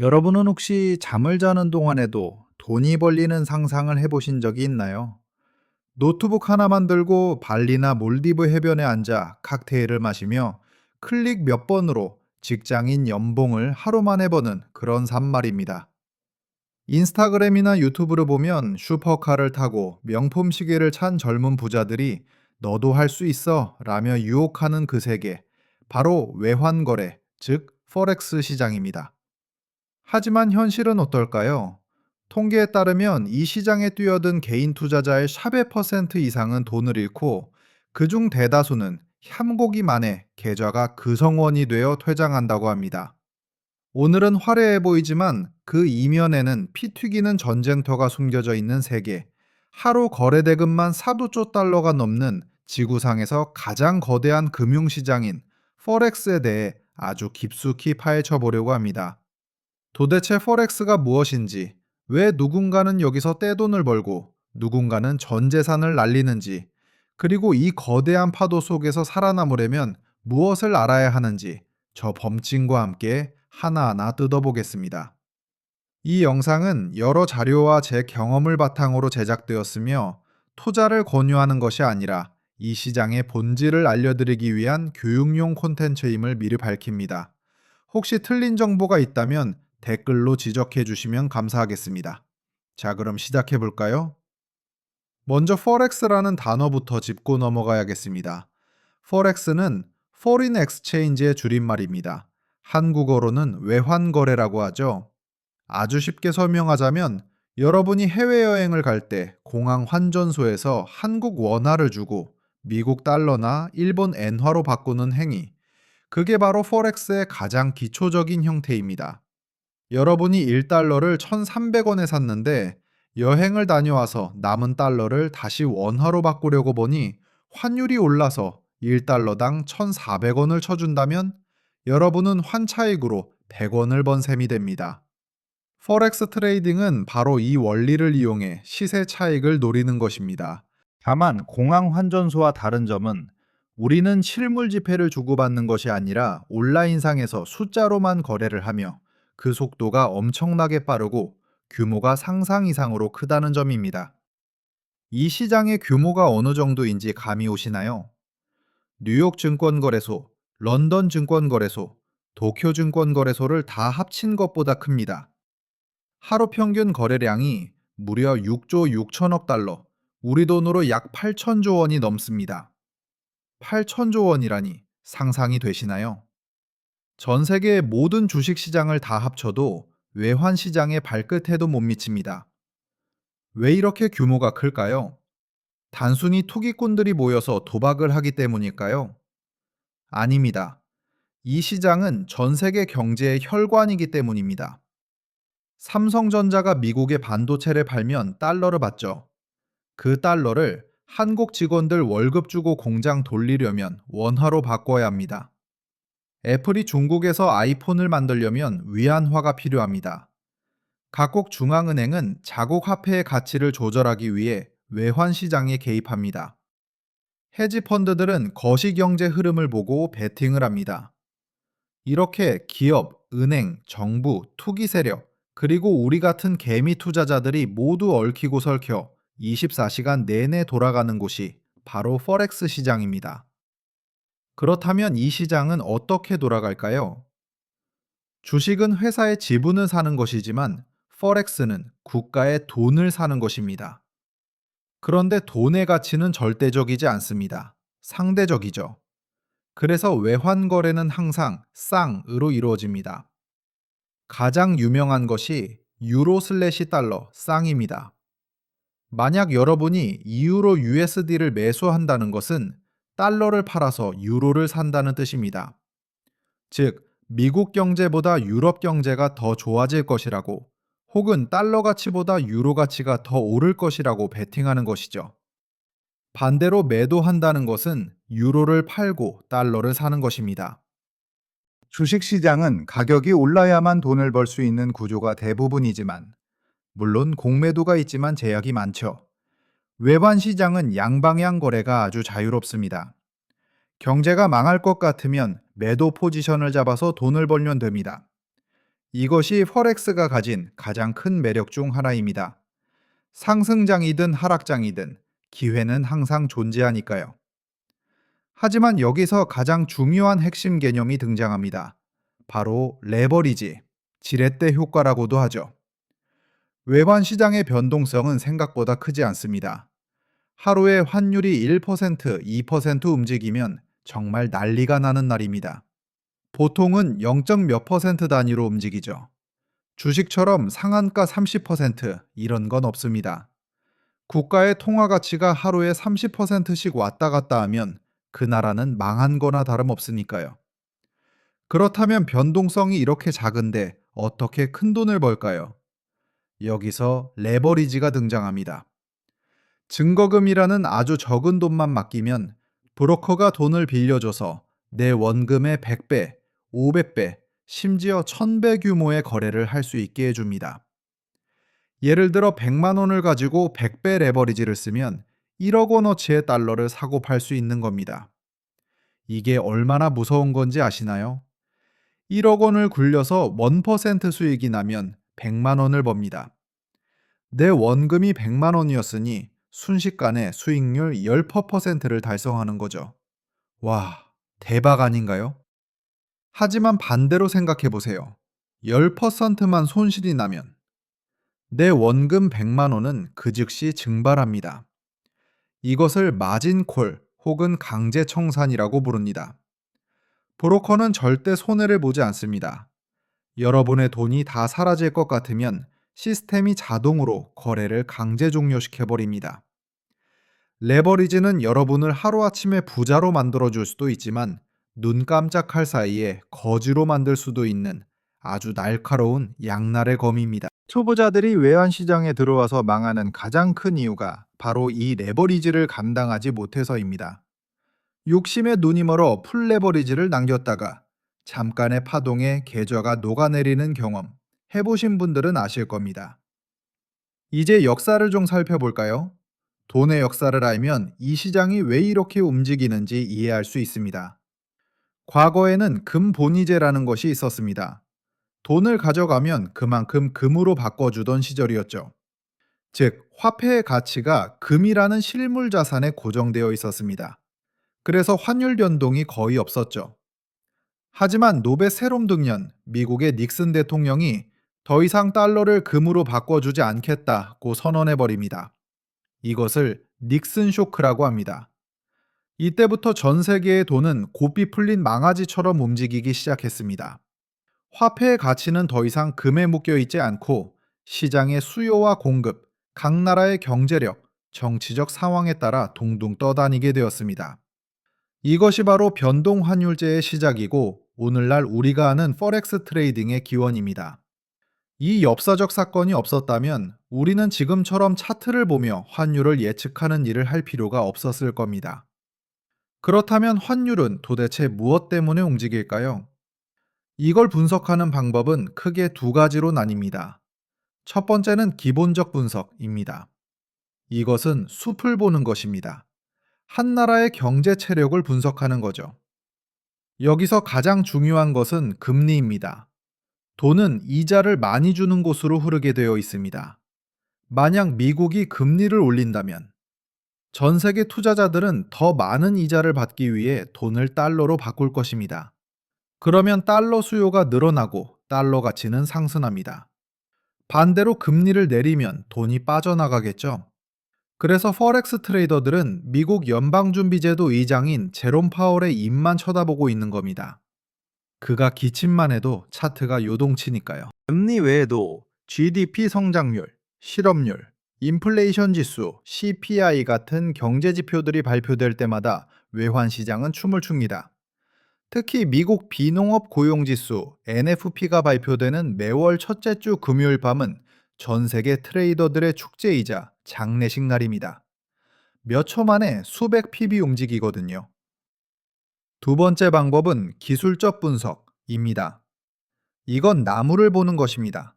여러분은 혹시 잠을 자는 동안에도 돈이 벌리는 상상을 해보신 적이 있나요? 노트북 하나만 들고 발리나 몰디브 해변에 앉아 칵테일을 마시며 클릭 몇 번으로 직장인 연봉을 하루 만에 버는 그런 삶 말입니다. 인스타그램이나 유튜브를 보면 슈퍼카를 타고 명품 시계를 찬 젊은 부자들이 너도 할 수 있어 라며 유혹하는 그 세계, 바로 외환거래, 즉 포렉스 시장입니다. 하지만 현실은 어떨까요? 통계에 따르면 이 시장에 뛰어든 개인 투자자의 4% 이상은 돈을 잃고, 그중 대다수는 햄고기 만에 계좌가 금성원이 되어 퇴장한다고 합니다. 오늘은 화려해 보이지만 그 이면에는 피 튀기는 전쟁터가 숨겨져 있는 세계, 하루 거래 대금만 4조 달러가 넘는 지구상에서 가장 거대한 금융시장인 포렉스에 대해 아주 깊숙이 파헤쳐 보려고 합니다. 도대체 포렉스가 무엇인지, 왜 누군가는 여기서 떼돈을 벌고 누군가는 전 재산을 날리는지, 그리고 이 거대한 파도 속에서 살아남으려면 무엇을 알아야 하는지 저 범친과 함께 하나하나 뜯어보겠습니다. 이 영상은 여러 자료와 제 경험을 바탕으로 제작되었으며, 투자를 권유하는 것이 아니라 이 시장의 본질을 알려드리기 위한 교육용 콘텐츠임을 미리 밝힙니다. 혹시 틀린 정보가 있다면 댓글로 지적해 주시면 감사하겠습니다. 자, 그럼 시작해 볼까요? 먼저 포렉스라는 단어부터 짚고 넘어가야겠습니다. 포렉스는 Foreign Exchange의 줄임말입니다. 한국어로는 외환거래라고 하죠. 아주 쉽게 설명하자면, 여러분이 해외여행을 갈 때 공항 환전소에서 한국 원화를 주고 미국 달러나 일본 엔화로 바꾸는 행위, 그게 바로 포렉스의 가장 기초적인 형태입니다. 여러분이 1달러를 1,300원에 샀는데 여행을 다녀와서 남은 달러를 다시 원화로 바꾸려고 보니 환율이 올라서 1달러당 1,400원을 쳐준다면, 여러분은 환차익으로 100원을 번 셈이 됩니다. 포렉스 트레이딩은 바로 이 원리를 이용해 시세 차익을 노리는 것입니다. 다만 공항 환전소와 다른 점은, 우리는 실물 지폐를 주고받는 것이 아니라 온라인상에서 숫자로만 거래를 하며 그 속도가 엄청나게 빠르고 규모가 상상 이상으로 크다는 점입니다. 이 시장의 규모가 어느 정도인지 감이 오시나요? 뉴욕 증권거래소, 런던 증권거래소, 도쿄 증권거래소를 다 합친 것보다 큽니다. 하루 평균 거래량이 무려 6조 6천억 달러, 우리 돈으로 약 8천조 원이 넘습니다. 8천조 원이라니 상상이 되시나요? 전 세계의 모든 주식 시장을 다 합쳐도 외환 시장의 발끝에도 못 미칩니다. 왜 이렇게 규모가 클까요? 단순히 투기꾼들이 모여서 도박을 하기 때문일까요? 아닙니다. 이 시장은 전 세계 경제의 혈관이기 때문입니다. 삼성전자가 미국에 반도체를 팔면 달러를 받죠. 그 달러를 한국 직원들 월급 주고 공장 돌리려면 원화로 바꿔야 합니다. 애플이 중국에서 아이폰을 만들려면 위안화가 필요합니다. 각국 중앙은행은 자국 화폐의 가치를 조절하기 위해 외환 시장에 개입합니다. 헤지 펀드들은 거시경제 흐름을 보고 베팅을 합니다. 이렇게 기업, 은행, 정부, 투기 세력, 그리고 우리 같은 개미 투자자들이 모두 얽히고 설켜 24시간 내내 돌아가는 곳이 바로 포렉스 시장입니다. 그렇다면 이 시장은 어떻게 돌아갈까요? 주식은 회사의 지분을 사는 것이지만 포렉스는 국가의 돈을 사는 것입니다. 그런데 돈의 가치는 절대적이지 않습니다. 상대적이죠. 그래서 외환 거래는 항상 쌍으로 이루어집니다. 가장 유명한 것이 유로 슬래시 달러 쌍입니다. 만약 여러분이 2유로 USD를 매수한다는 것은 달러를 팔아서 유로를 산다는 뜻입니다. 즉, 미국 경제보다 유럽 경제가 더 좋아질 것이라고, 혹은 달러 가치보다 유로 가치가 더 오를 것이라고 베팅하는 것이죠. 반대로 매도한다는 것은 유로를 팔고 달러를 사는 것입니다. 주식시장은 가격이 올라야만 돈을 벌 수 있는 구조가 대부분이지만, 물론 공매도가 있지만 제약이 많죠. 외환 시장은 양방향 거래가 아주 자유롭습니다. 경제가 망할 것 같으면 매도 포지션을 잡아서 돈을 벌면 됩니다. 이것이 포렉스가 가진 가장 큰 매력 중 하나입니다. 상승장이든 하락장이든 기회는 항상 존재하니까요. 하지만 여기서 가장 중요한 핵심 개념이 등장합니다. 바로 레버리지, 지렛대 효과라고도 하죠. 외환 시장의 변동성은 생각보다 크지 않습니다. 하루에 환율이 1%, 2% 움직이면 정말 난리가 나는 날입니다. 보통은 0. 몇 퍼센트 단위로 움직이죠. 주식처럼 상한가 30% 이런 건 없습니다. 국가의 통화 가치가 하루에 30%씩 왔다 갔다 하면 그 나라는 망한 거나 다름없으니까요. 그렇다면 변동성이 이렇게 작은데 어떻게 큰 돈을 벌까요? 여기서 레버리지가 등장합니다. 증거금이라는 아주 적은 돈만 맡기면 브로커가 돈을 빌려줘서 내 원금의 100배, 500배, 심지어 1000배 규모의 거래를 할 수 있게 해줍니다. 예를 들어 100만 원을 가지고 100배 레버리지를 쓰면 1억 원어치의 달러를 사고 팔 수 있는 겁니다. 이게 얼마나 무서운 건지 아시나요? 1억 원을 굴려서 1% 수익이 나면 100만 원을 법니다. 내 원금이 100만 원이었으니 순식간에 수익률 10%를 달성하는 거죠. 와, 대박 아닌가요? 하지만 반대로 생각해 보세요. 10%만 손실이 나면 내 원금 100만 원은 그 즉시 증발합니다. 이것을 마진콜 혹은 강제 청산이라고 부릅니다. 브로커는 절대 손해를 보지 않습니다. 여러분의 돈이 다 사라질 것 같으면 시스템이 자동으로 거래를 강제 종료시켜 버립니다. 레버리지는 여러분을 하루아침에 부자로 만들어줄 수도 있지만 눈 깜짝할 사이에 거지로 만들 수도 있는 아주 날카로운 양날의 검입니다. 초보자들이 외환시장에 들어와서 망하는 가장 큰 이유가 바로 이 레버리지를 감당하지 못해서입니다. 욕심에 눈이 멀어 풀 레버리지를 남겼다가 잠깐의 파동에 계좌가 녹아내리는 경험 해보신 분들은 아실 겁니다. 이제 역사를 좀 살펴볼까요? 돈의 역사를 알면 이 시장이 왜 이렇게 움직이는지 이해할 수 있습니다. 과거에는 금본위제라는 것이 있었습니다. 돈을 가져가면 그만큼 금으로 바꿔주던 시절이었죠. 즉, 화폐의 가치가 금이라는 실물 자산에 고정되어 있었습니다. 그래서 환율 변동이 거의 없었죠. 하지만 노베 세롬 등년 미국의 닉슨 대통령이 더 이상 달러를 금으로 바꿔주지 않겠다고 선언해버립니다. 이것을 닉슨 쇼크라고 합니다. 이때부터 전 세계의 돈은 고삐 풀린 망아지처럼 움직이기 시작했습니다. 화폐의 가치는 더 이상 금에 묶여 있지 않고 시장의 수요와 공급, 각 나라의 경제력, 정치적 상황에 따라 동동 떠다니게 되었습니다. 이것이 바로 변동 환율제의 시작이고 오늘날 우리가 아는 포렉스 트레이딩의 기원입니다. 이 역사적 사건이 없었다면 우리는 지금처럼 차트를 보며 환율을 예측하는 일을 할 필요가 없었을 겁니다. 그렇다면 환율은 도대체 무엇 때문에 움직일까요? 이걸 분석하는 방법은 크게 두 가지로 나뉩니다. 첫 번째는 기본적 분석입니다. 이것은 숲을 보는 것입니다. 한 나라의 경제 체력을 분석하는 거죠. 여기서 가장 중요한 것은 금리입니다. 돈은 이자를 많이 주는 곳으로 흐르게 되어 있습니다. 만약 미국이 금리를 올린다면 전 세계 투자자들은 더 많은 이자를 받기 위해 돈을 달러로 바꿀 것입니다. 그러면 달러 수요가 늘어나고 달러 가치는 상승합니다. 반대로 금리를 내리면 돈이 빠져나가겠죠. 그래서 포렉스 트레이더들은 미국 연방준비제도 의장인 제롬 파월의 입만 쳐다보고 있는 겁니다. 그가 기침만 해도 차트가 요동치니까요. 금리 외에도 GDP 성장률, 실업률, 인플레이션 지수, CPI 같은 경제 지표들이 발표될 때마다 외환 시장은 춤을 춥니다. 특히 미국 비농업 고용 지수 NFP가 발표되는 매월 첫째 주 금요일 밤은 전 세계 트레이더들의 축제이자 장례식 날입니다. 몇 초 만에 수백 pb 움직이거든요. 두 번째 방법은 기술적 분석입니다. 이건 나무를 보는 것입니다.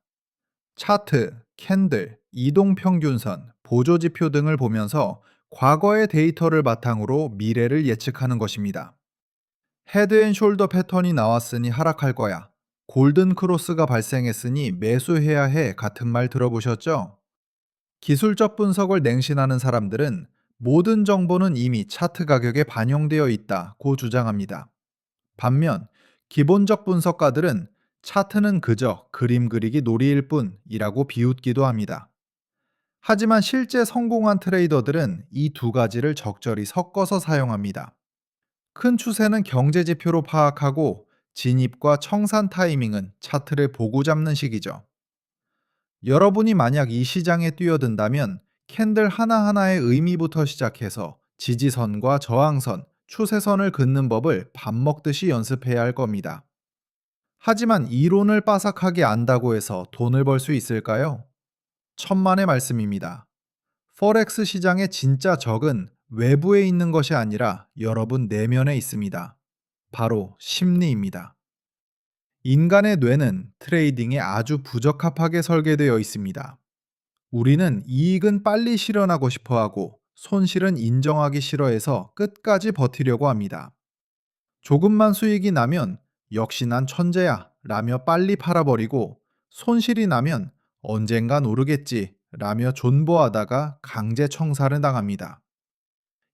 차트, 캔들, 이동평균선, 보조지표 등을 보면서 과거의 데이터를 바탕으로 미래를 예측하는 것입니다. 헤드앤숄더 패턴이 나왔으니 하락할 거야. 골든 크로스가 발생했으니 매수해야 해 같은 말 들어보셨죠? 기술적 분석을 냉신하는 사람들은 모든 정보는 이미 차트 가격에 반영되어 있다고 주장합니다. 반면 기본적 분석가들은 차트는 그저 그림 그리기 놀이일 뿐이라고 비웃기도 합니다. 하지만 실제 성공한 트레이더들은 이 두 가지를 적절히 섞어서 사용합니다. 큰 추세는 경제 지표로 파악하고 진입과 청산 타이밍은 차트를 보고 잡는 시기죠. 여러분이 만약 이 시장에 뛰어든다면 캔들 하나하나의 의미부터 시작해서 지지선과 저항선, 추세선을 긋는 법을 밥 먹듯이 연습해야 할 겁니다. 하지만 이론을 빠삭하게 안다고 해서 돈을 벌 수 있을까요? 천만의 말씀입니다. 포렉스 시장의 진짜 적은 외부에 있는 것이 아니라 여러분 내면에 있습니다. 바로 심리입니다. 인간의 뇌는 트레이딩에 아주 부적합하게 설계되어 있습니다. 우리는 이익은 빨리 실현하고 싶어 하고 손실은 인정하기 싫어해서 끝까지 버티려고 합니다. 조금만 수익이 나면 역시 난 천재야 라며 빨리 팔아버리고 손실이 나면 언젠간 오르겠지 라며 존버하다가 강제 청산을 당합니다.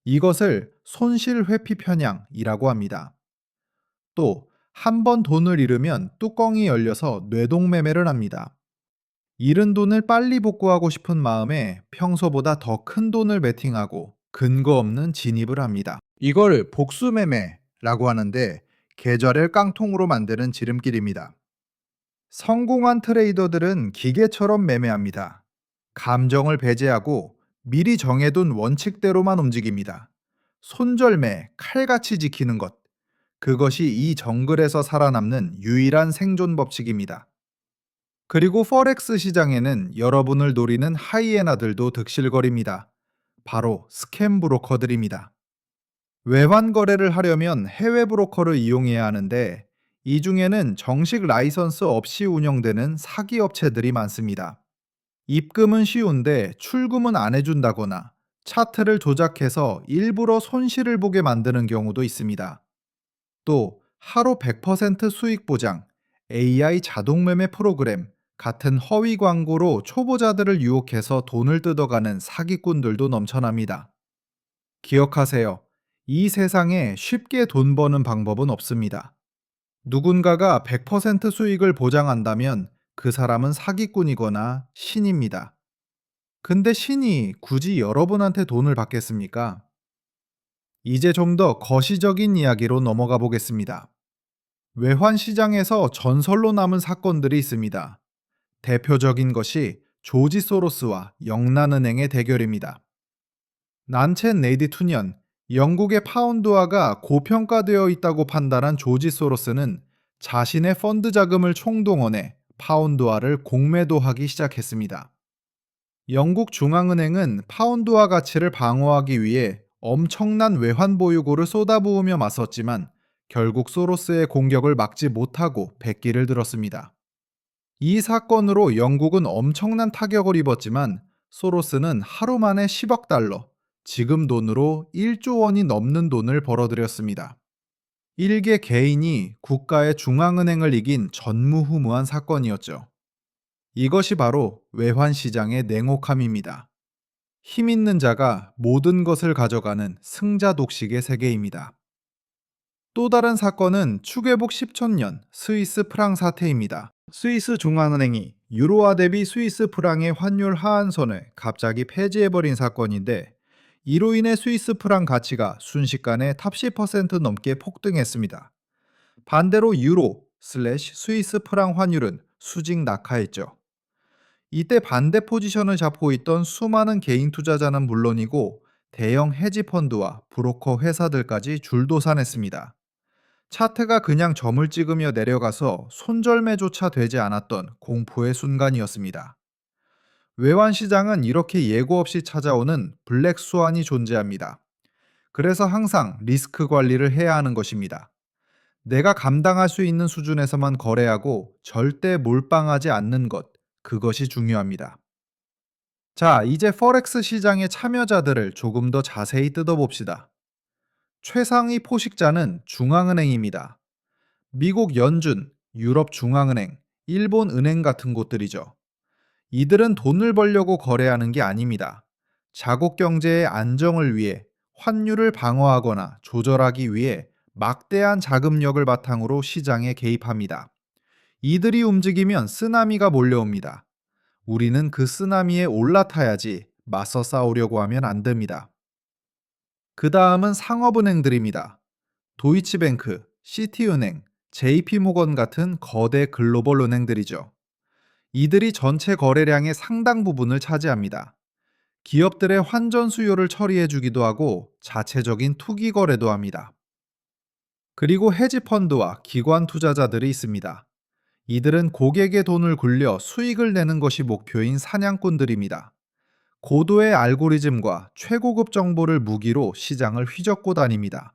이것을 손실 회피 편향이라고 합니다. 또 한 번 돈을 잃으면 뚜껑이 열려서 뇌동매매를 합니다. 잃은 돈을 빨리 복구하고 싶은 마음에 평소보다 더 큰 돈을 베팅하고 근거 없는 진입을 합니다. 이걸 복수매매라고 하는데 계좌를 깡통으로 만드는 지름길입니다. 성공한 트레이더들은 기계처럼 매매합니다. 감정을 배제하고 미리 정해둔 원칙대로만 움직입니다. 손절매, 칼같이 지키는 것. 그것이 이 정글에서 살아남는 유일한 생존 법칙입니다. 그리고 포렉스 시장에는 여러분을 노리는 하이에나들도 득실거립니다. 바로 스캠 브로커들입니다. 외환 거래를 하려면 해외 브로커를 이용해야 하는데 이 중에는 정식 라이선스 없이 운영되는 사기 업체들이 많습니다. 입금은 쉬운데 출금은 안 해준다거나 차트를 조작해서 일부러 손실을 보게 만드는 경우도 있습니다. 또 하루 100% 수익 보장, AI 자동 매매 프로그램 같은 허위 광고로 초보자들을 유혹해서 돈을 뜯어가는 사기꾼들도 넘쳐납니다. 기억하세요. 이 세상에 쉽게 돈 버는 방법은 없습니다. 누군가가 100% 수익을 보장한다면 그 사람은 사기꾼이거나 신입니다. 근데 신이 굳이 여러분한테 돈을 받겠습니까? 이제 좀 더 거시적인 이야기로 넘어가 보겠습니다. 외환 시장에서 전설로 남은 사건들이 있습니다. 대표적인 것이 조지 소로스와 영란은행의 대결입니다. 난첸 네이디2년 영국의 파운드화가 고평가되어 있다고 판단한 조지 소로스는 자신의 펀드 자금을 총동원해 파운드화를 공매도하기 시작했습니다. 영국 중앙은행은 파운드화 가치를 방어하기 위해 엄청난 외환 보유고를 쏟아부으며 맞섰지만 결국 소로스의 공격을 막지 못하고 백기를 들었습니다. 이 사건으로 영국은 엄청난 타격을 입었지만 소로스는 하루 만에 10억 달러, 지금 돈으로 1조 원이 넘는 돈을 벌어들였습니다. 일개 개인이 국가의 중앙은행을 이긴 전무후무한 사건이었죠. 이것이 바로 외환 시장의 냉혹함입니다. 힘 있는 자가 모든 것을 가져가는 승자 독식의 세계입니다. 또 다른 사건은 추계복 10천년 스위스 프랑 사태입니다. 스위스 중앙은행이 유로화 대비 스위스 프랑의 환율 하한선을 갑자기 폐지해버린 사건인데 이로 인해 스위스 프랑 가치가 순식간에 탑 10% 넘게 폭등했습니다. 반대로 유로 스위스 프랑 환율은 수직 낙하했죠. 이때 반대 포지션을 잡고 있던 수많은 개인 투자자는 물론이고 대형 헤지펀드와 브로커 회사들까지 줄도산했습니다. 차트가 그냥 점을 찍으며 내려가서 손절매조차 되지 않았던 공포의 순간이었습니다. 외환 시장은 이렇게 예고 없이 찾아오는 블랙 스완이 존재합니다. 그래서 항상 리스크 관리를 해야 하는 것입니다. 내가 감당할 수 있는 수준에서만 거래하고 절대 몰빵하지 않는 것, 그것이 중요합니다. 자, 이제 포렉스 시장의 참여자들을 조금 더 자세히 뜯어봅시다. 최상위 포식자는 중앙은행입니다. 미국 연준, 유럽중앙은행, 일본은행 같은 곳들이죠. 이들은 돈을 벌려고 거래하는 게 아닙니다. 자국 경제의 안정을 위해 환율을 방어하거나 조절하기 위해 막대한 자금력을 바탕으로 시장에 개입합니다. 이들이 움직이면 쓰나미가 몰려옵니다. 우리는 그 쓰나미에 올라타야지 맞서 싸우려고 하면 안 됩니다. 그 다음은 상업은행들입니다. 도이치뱅크, 시티은행, JP모건 같은 거대 글로벌 은행들이죠. 이들이 전체 거래량의 상당 부분을 차지합니다. 기업들의 환전 수요를 처리해 주기도 하고 자체적인 투기 거래도 합니다. 그리고 헤지펀드와 기관 투자자들이 있습니다. 이들은 고객의 돈을 굴려 수익을 내는 것이 목표인 사냥꾼들입니다. 고도의 알고리즘과 최고급 정보를 무기로 시장을 휘젓고 다닙니다.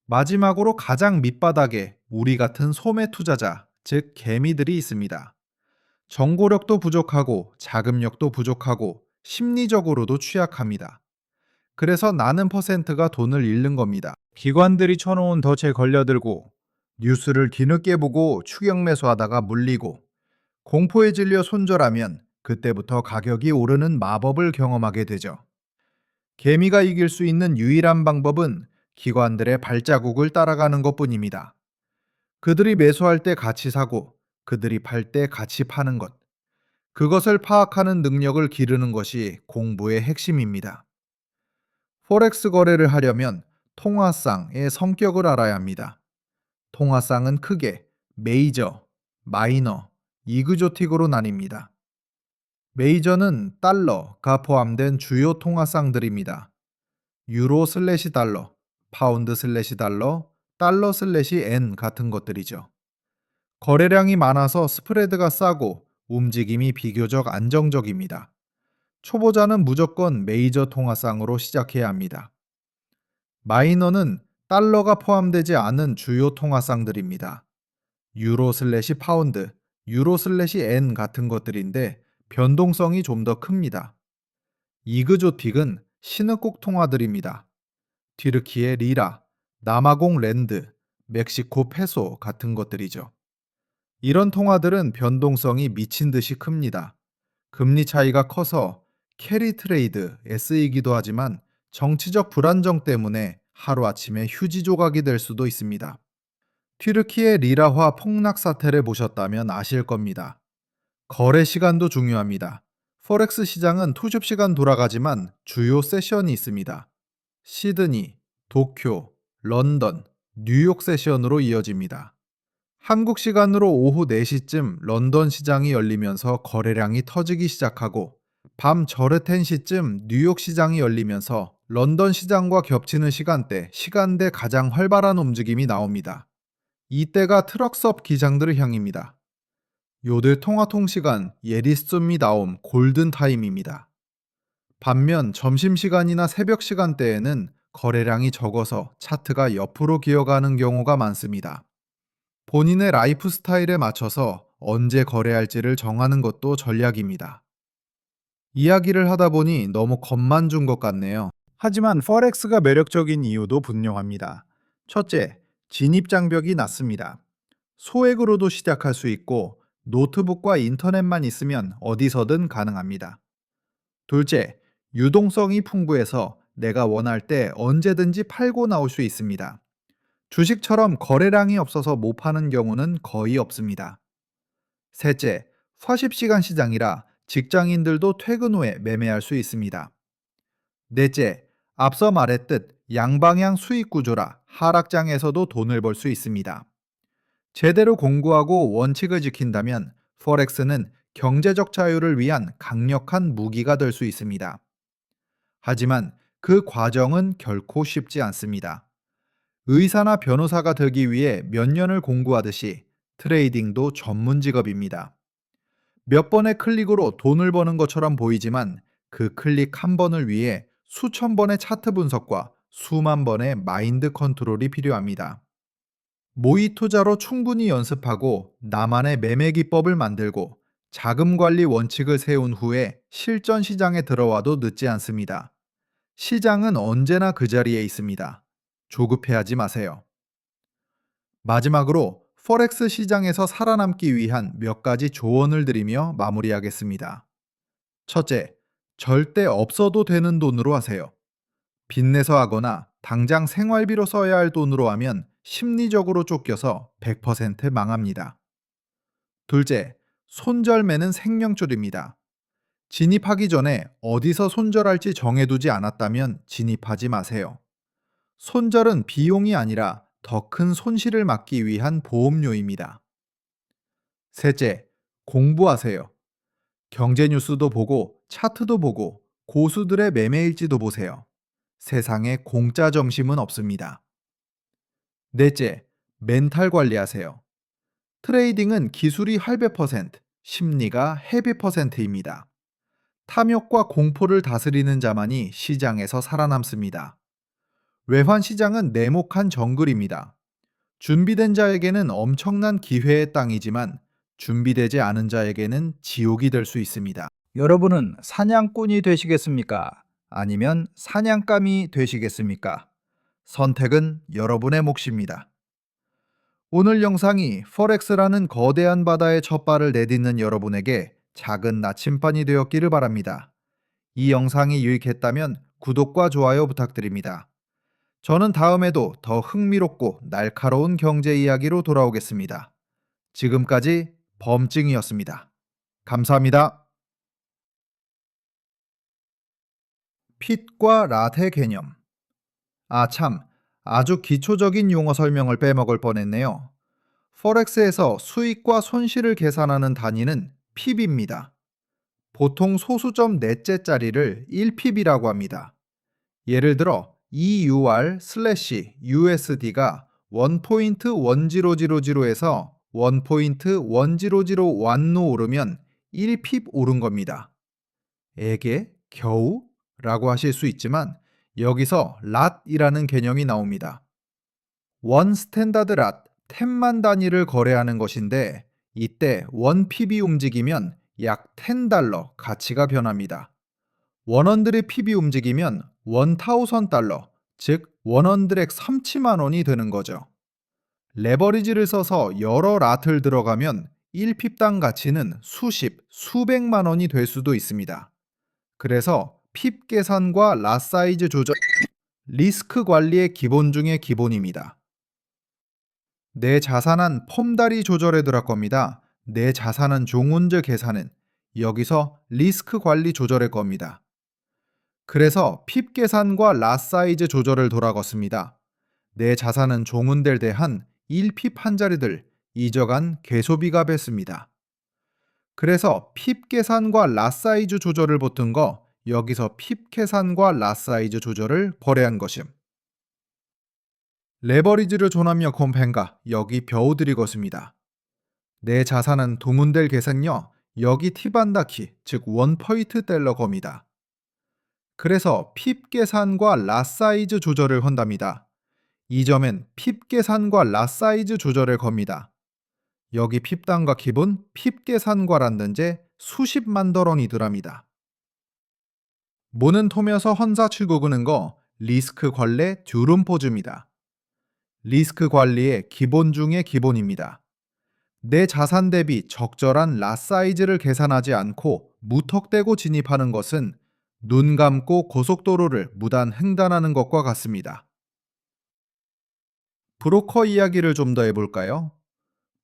마지막으로 가장 밑바닥에 우리 같은 소매 투자자, 즉 개미들이 있습니다. 정보력도 부족하고 자금력도 부족하고 심리적으로도 취약합니다. 그래서 나는 퍼센트가 돈을 잃는 겁니다. 기관들이 쳐놓은 덫에 걸려들고 뉴스를 뒤늦게 보고 추격 매수하다가 물리고 공포에 질려 손절하면 그때부터 가격이 오르는 마법을 경험하게 되죠. 개미가 이길 수 있는 유일한 방법은 기관들의 발자국을 따라가는 것뿐입니다. 그들이 매수할 때 같이 사고 그들이 팔 때 같이 파는 것. 그것을 파악하는 능력을 기르는 것이 공부의 핵심입니다. 포렉스 거래를 하려면 통화상의 성격을 알아야 합니다. 통화상은 크게 메이저, 마이너, 이그조틱으로 나뉩니다. 메이저는 달러가 포함된 주요 통화상들입니다. 유로 슬래시 달러, 파운드 슬래시 달러, 달러 슬래시 엔 같은 것들이죠. 거래량이 많아서 스프레드가 싸고 움직임이 비교적 안정적입니다. 초보자는 무조건 메이저 통화상으로 시작해야 합니다. 마이너는 달러가 포함되지 않은 주요 통화상들입니다. 유로 슬래시 파운드, 유로 슬래시 엔 같은 것들인데 변동성이 좀 더 큽니다. 이그조틱은 신흥국 통화들입니다. 튀르키예 리라, 남아공 랜드, 멕시코 페소 같은 것들이죠. 이런 통화들은 변동성이 미친 듯이 큽니다. 금리 차이가 커서 캐리 트레이드에 쓰이기도 하지만 정치적 불안정 때문에 하루아침에 휴지 조각이 될 수도 있습니다. 튀르키예 리라화 폭락 사태를 보셨다면 아실 겁니다. 거래 시간도 중요합니다. 포렉스 시장은 투잡 시간 돌아가지만 주요 세션이 있습니다. 시드니, 도쿄, 런던, 뉴욕 세션으로 이어집니다. 한국 시간으로 오후 4시쯤 런던 시장이 열리면서 거래량이 터지기 시작하고 밤 저녁 10시쯤 뉴욕 시장이 열리면서 런던 시장과 겹치는 시간대 가장 활발한 움직임이 나옵니다. 이때가 트럭섭 기장들을 향입니다. 요들 통화통시간 예리쏨미 나옴 골든타임입니다. 반면 점심시간이나 새벽 시간대에는 거래량이 적어서 차트가 옆으로 기어가는 경우가 많습니다. 본인의 라이프 스타일에 맞춰서 언제 거래할지를 정하는 것도 전략입니다. 이야기를 하다 보니 너무 겁만 준 것 같네요. 하지만 포렉스가 매력적인 이유도 분명합니다. 첫째, 진입 장벽이 낮습니다. 소액으로도 시작할 수 있고 노트북과 인터넷만 있으면 어디서든 가능합니다. 둘째, 유동성이 풍부해서 내가 원할 때 언제든지 팔고 나올 수 있습니다. 주식처럼 거래량이 없어서 못 파는 경우는 거의 없습니다. 셋째, 40시간 시장이라 직장인들도 퇴근 후에 매매할 수 있습니다. 넷째, 앞서 말했듯 양방향 수익 구조라 하락장에서도 돈을 벌 수 있습니다. 제대로 공부하고 원칙을 지킨다면 포렉스는 경제적 자유를 위한 강력한 무기가 될 수 있습니다. 하지만 그 과정은 결코 쉽지 않습니다. 의사나 변호사가 되기 위해 몇 년을 공부하듯이 트레이딩도 전문 직업입니다. 몇 번의 클릭으로 돈을 버는 것처럼 보이지만 그 클릭 한 번을 위해 수천 번의 차트 분석과 수만 번의 마인드 컨트롤이 필요합니다. 모의 투자로 충분히 연습하고 나만의 매매 기법을 만들고 자금 관리 원칙을 세운 후에 실전 시장에 들어와도 늦지 않습니다. 시장은 언제나 그 자리에 있습니다. 조급해하지 마세요. 마지막으로 포렉스 시장에서 살아남기 위한 몇 가지 조언을 드리며 마무리하겠습니다. 첫째, 절대 없어도 되는 돈으로 하세요. 빚내서 하거나 당장 생활비로 써야 할 돈으로 하면 심리적으로 쫓겨서 100% 망합니다. 둘째, 손절매는 생명줄입니다. 진입하기 전에 어디서 손절할지 정해두지 않았다면 진입하지 마세요. 손절은 비용이 아니라 더 큰 손실을 막기 위한 보험료입니다. 셋째, 공부하세요. 경제 뉴스도 보고 차트도 보고 고수들의 매매일지도 보세요. 세상에 공짜 점심은 없습니다. 넷째, 멘탈 관리하세요. 트레이딩은 기술이 할배 퍼센트, 심리가 해비 퍼센트입니다. 탐욕과 공포를 다스리는 자만이 시장에서 살아남습니다. 외환 시장은 네모칸 정글입니다. 준비된 자에게는 엄청난 기회의 땅이지만 준비되지 않은 자에게는 지옥이 될 수 있습니다. 여러분은 사냥꾼이 되시겠습니까? 아니면 사냥감이 되시겠습니까? 선택은 여러분의 몫입니다. 오늘 영상이 포렉스라는 거대한 바다의 첫발을 내딛는 여러분에게 작은 나침반이 되었기를 바랍니다. 이 영상이 유익했다면 구독과 좋아요 부탁드립니다. 저는 다음에도 더 흥미롭고 날카로운 경제 이야기로 돌아오겠습니다. 지금까지 범증이었습니다. 감사합니다. 핏과 랏의 개념. 참, 아주 기초적인 용어 설명을 빼먹을 뻔했네요. 포렉스에서 수익과 손실을 계산하는 단위는 핍입니다. 보통 소수점 넷째짜리를 1핍이라고 합니다. 예를 들어 EUR/USD가 1.1000에서 1.1001로 오르면 1핍 오른 겁니다. 에게? 겨우? 라고 하실 수 있지만 여기서 랏이라는 개념이 나옵니다. 원 스탠다드 랏, 10만 단위를 거래하는 것인데 이때 1핍이 움직이면 약 $10 가치가 변합니다. 100핍이 움직이면 $1,000, 즉 130만 원이 되는 거죠. 레버리지를 써서 여러 랏을 들어가면 1핍당 가치는 수십, 수백만 원이 될 수도 있습니다. 그래서 핍 계산과 랏 사이즈 조절, 리스크 관리의 기본 중의 기본입니다. 내 자산한 폼다리 조절에 들어갈 겁니다. 내 자산한 종운즈 계산은 여기서 리스크 관리 조절의 겁니다. 그래서 핍 계산과 랏 사이즈 조절을 돌아갔습니다. 내 자산은 종운들 대한 1핍 한 자리들 잊어간 개소비가 뱄습니다. 그래서 핍 계산과 랏 사이즈 조절을 붙은 거 여기서 핍 계산과 랏 사이즈 조절을 거래한 것임. 레버리지를 존하며 콤펜가 여기 벼우들이 것입니다. 내 자산은 도문될 계산요 여기 티반다키 즉 원포인트 달러 겁니다. 그래서 핍 계산과 랏 사이즈 조절을 한답니다. 이 점엔 핍 계산과 랏 사이즈 조절을 겁니다. 여기 핍당과 기본 핍 계산과란 든제 수십만 더런이더랍니다. 모는 토면서 헌사 출국은 거 리스크 관리 듀룸포즈입니다. 리스크 관리의 기본 중의 기본입니다. 내 자산 대비 적절한 랏 사이즈를 계산하지 않고 무턱대고 진입하는 것은 눈 감고 고속도로를 무단 횡단하는 것과 같습니다. 브로커 이야기를 좀 더 해볼까요?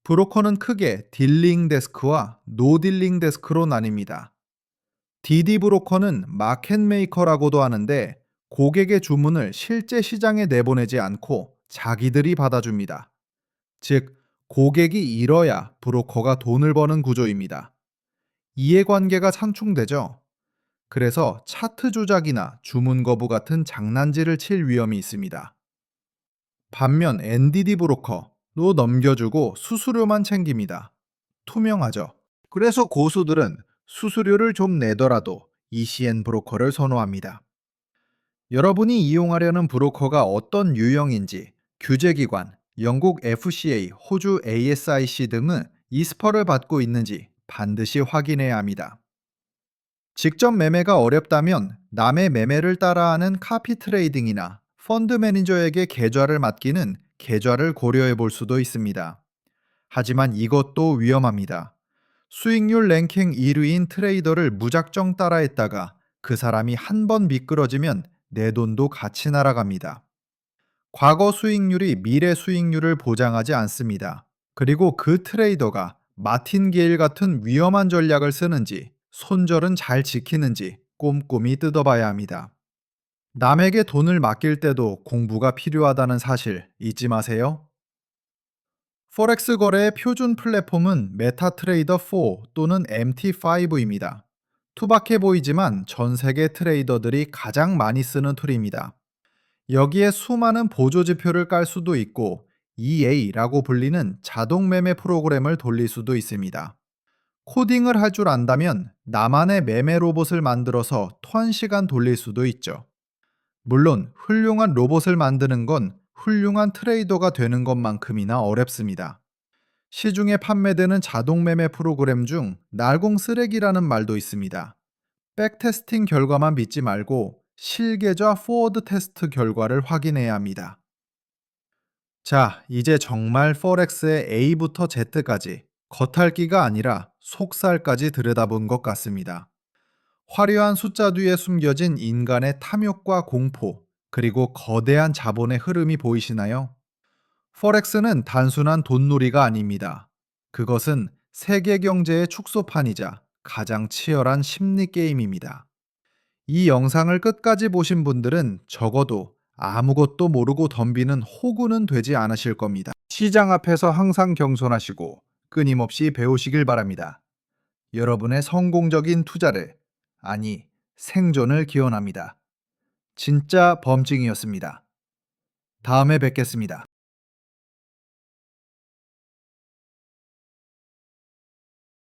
브로커는 크게 딜링 데스크와 노딜링 데스크로 나뉩니다. DD 브로커는 마켓메이커라고도 하는데 고객의 주문을 실제 시장에 내보내지 않고 자기들이 받아줍니다. 즉, 고객이 잃어야 브로커가 돈을 버는 구조입니다. 이해관계가 상충되죠. 그래서 차트 조작이나 주문 거부 같은 장난질을 칠 위험이 있습니다. 반면 NDD 브로커로 넘겨주고 수수료만 챙깁니다. 투명하죠. 그래서 고수들은 수수료를 좀 내더라도 ECN 브로커를 선호합니다. 여러분이 이용하려는 브로커가 어떤 유형인지 규제기관, 영국 FCA, 호주 ASIC 등은 이스퍼를 받고 있는지 반드시 확인해야 합니다. 직접 매매가 어렵다면 남의 매매를 따라하는 카피 트레이딩이나 펀드 매니저에게 계좌를 맡기는 계좌를 고려해 볼 수도 있습니다. 하지만 이것도 위험합니다. 수익률 랭킹 1위인 트레이더를 무작정 따라했다가 그 사람이 한 번 미끄러지면 내 돈도 같이 날아갑니다. 과거 수익률이 미래 수익률을 보장하지 않습니다. 그리고 그 트레이더가 마틴 게일 같은 위험한 전략을 쓰는지 손절은 잘 지키는지 꼼꼼히 뜯어봐야 합니다. 남에게 돈을 맡길 때도 공부가 필요하다는 사실 잊지 마세요. 포렉스 거래의 표준 플랫폼은 메타트레이더 4 또는 MT5입니다. 투박해 보이지만 전 세계 트레이더들이 가장 많이 쓰는 툴입니다. 여기에 수많은 보조 지표를 깔 수도 있고 EA라고 불리는 자동 매매 프로그램을 돌릴 수도 있습니다. 코딩을 할 줄 안다면 나만의 매매 로봇을 만들어서 토한 시간 돌릴 수도 있죠. 물론 훌륭한 로봇을 만드는 건 훌륭한 트레이더가 되는 것만큼이나 어렵습니다. 시중에 판매되는 자동 매매 프로그램 중 날공 쓰레기라는 말도 있습니다. 백테스팅 결과만 믿지 말고 실계좌 포워드 테스트 결과를 확인해야 합니다. 자, 이제 정말 포렉스의 A부터 Z까지 겉핥기가 아니라 속살까지 들여다본 것 같습니다. 화려한 숫자 뒤에 숨겨진 인간의 탐욕과 공포, 그리고 거대한 자본의 흐름이 보이시나요? 포렉스는 단순한 돈놀이가 아닙니다. 그것은 세계 경제의 축소판이자 가장 치열한 심리 게임입니다. 이 영상을 끝까지 보신 분들은 적어도 아무것도 모르고 덤비는 호구는 되지 않으실 겁니다. 시장 앞에서 항상 겸손하시고 끊임없이 배우시길 바랍니다. 여러분의 성공적인 투자를, 아니, 생존을 기원합니다. 진짜 범증이었습니다. 다음에 뵙겠습니다.